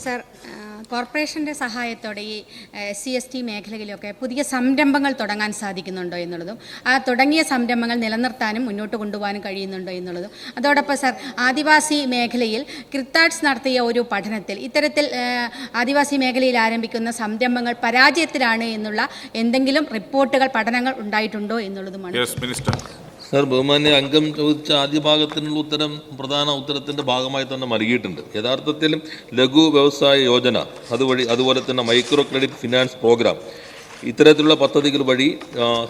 Sir, കോർപ്പറേഷൻ്റെ സഹായത്തോടെ ഈ SC/ST മേഖലയിലൊക്കെ പുതിയ സംരംഭങ്ങൾ തുടങ്ങാൻ സാധിക്കുന്നുണ്ടോ എന്നുള്ളതും തുടങ്ങിയ സംരംഭങ്ങൾ നിലനിർത്താനും മുന്നോട്ട് കൊണ്ടുപോകാനും കഴിയുന്നുണ്ടോ എന്നുള്ളതും അതോടൊപ്പം സർ, ആദിവാസി മേഖലയിൽ ക്രിത്താഡ്സ് നടത്തിയ ഒരു പഠനത്തിൽ ഇത്തരത്തിൽ ആദിവാസി മേഖലയിൽ ആരംഭിക്കുന്ന സംരംഭങ്ങൾ പരാജയത്തിലാണ് എന്നുള്ള എന്തെങ്കിലും റിപ്പോർട്ടുകൾ, പഠനങ്ങൾ ഉണ്ടായിട്ടുണ്ടോ എന്നുള്ളതുമാണ്. സർ, ബഹുമാന്യ അംഗം ചോദിച്ച ആദ്യ ഭാഗത്തിനുള്ള ഉത്തരം പ്രധാന ഉത്തരത്തിൻ്റെ ഭാഗമായി തന്നെ നൽകിയിട്ടുണ്ട്. യഥാർത്ഥത്തിൽ ലഘു വ്യവസായ യോജന അതുപോലെ തന്നെ മൈക്രോ ക്രെഡിറ്റ് ഫിനാൻസ് പ്രോഗ്രാം ഇത്തരത്തിലുള്ള പദ്ധതികൾ വഴി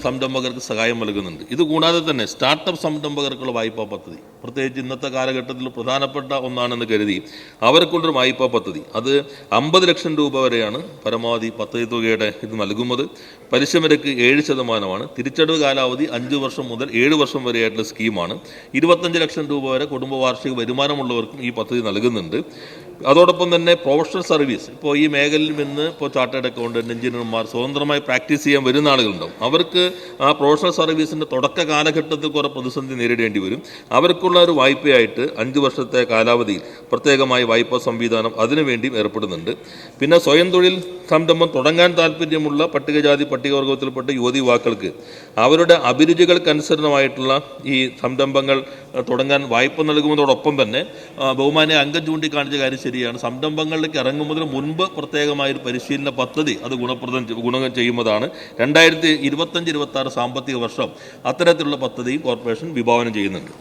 സംരംഭകർക്ക് സഹായം നൽകുന്നുണ്ട്. ഇതുകൂടാതെ തന്നെ സ്റ്റാർട്ടപ്പ് സംരംഭകർക്കുള്ള വായ്പാ പദ്ധതി, പ്രത്യേകിച്ച് ഇന്നത്തെ കാലഘട്ടത്തിൽ പ്രധാനപ്പെട്ട ഒന്നാണെന്ന് കരുതി അവർക്കുള്ളൊരു വായ്പാ പദ്ധതി, അത് 50 ലക്ഷം രൂപ വരെയാണ് പരമാവധി പദ്ധതി തുകയുടെ ഇത് നൽകുന്നത്. പലിശ നിരക്ക് 7%. തിരിച്ചടവ് കാലാവധി 5 വർഷം മുതൽ 7 വർഷം വരെയായിട്ടുള്ള സ്കീമാണ്. 25 ലക്ഷം രൂപ വരെ കുടുംബ വാർഷിക വരുമാനമുള്ളവർക്കും ഈ പദ്ധതി നൽകുന്നുണ്ട്. അതോടൊപ്പം തന്നെ പ്രൊഫഷണൽ സർവീസ്, ഇപ്പോൾ ഈ മേഖലയിൽ നിന്ന് ചാർട്ടേഡ് അക്കൗണ്ടന്റ്, എഞ്ചിനീയർമാർ സ്വതന്ത്രമായി പ്രാക്ടീസ് ചെയ്യാൻ വരുന്ന ആളുകളുണ്ടാവും. അവർക്ക് ആ പ്രൊഫഷണൽ സർവീസിൻ്റെ തുടക്ക കാലഘട്ടത്തിൽ കുറേ പ്രതിസന്ധി നേരിടേണ്ടി വരും. അവർക്കുള്ള ഒരു വായ്പയായിട്ട് 5 വർഷത്തെ കാലാവധിയിൽ പ്രത്യേകമായി വായ്പാ സംവിധാനം അതിനുവേണ്ടിയും ഏർപ്പെടുന്നുണ്ട്. പിന്നെ സ്വയം തൊഴിൽ സംരംഭം തുടങ്ങാൻ താല്പര്യമുള്ള പട്ടികജാതി പട്ടികവർഗത്തിൽപ്പെട്ട യുവതി യുവാക്കൾക്ക് അവരുടെ അഭിരുചികൾക്കനുസരണമായിട്ടുള്ള ഈ സംരംഭങ്ങൾ തുടങ്ങാൻ വായ്പ നൽകുന്നതോടൊപ്പം തന്നെ ബഹുമാന്യ അംഗം ചൂണ്ടിക്കാണിച്ച കാര്യം ശരിയാണ്. സംരംഭങ്ങളിലേക്ക് ഇറങ്ങുന്നതിന് മുൻപ് പ്രത്യേകമായൊരു പരിശീലന പദ്ധതി അത് ഗുണം ചെയ്യുന്നതാണ്. 2025-26 സാമ്പത്തിക വർഷം അത്തരത്തിലുള്ള പദ്ധതിയും കോർപ്പറേഷൻ വിഭാവനം ചെയ്യുന്നുണ്ട്.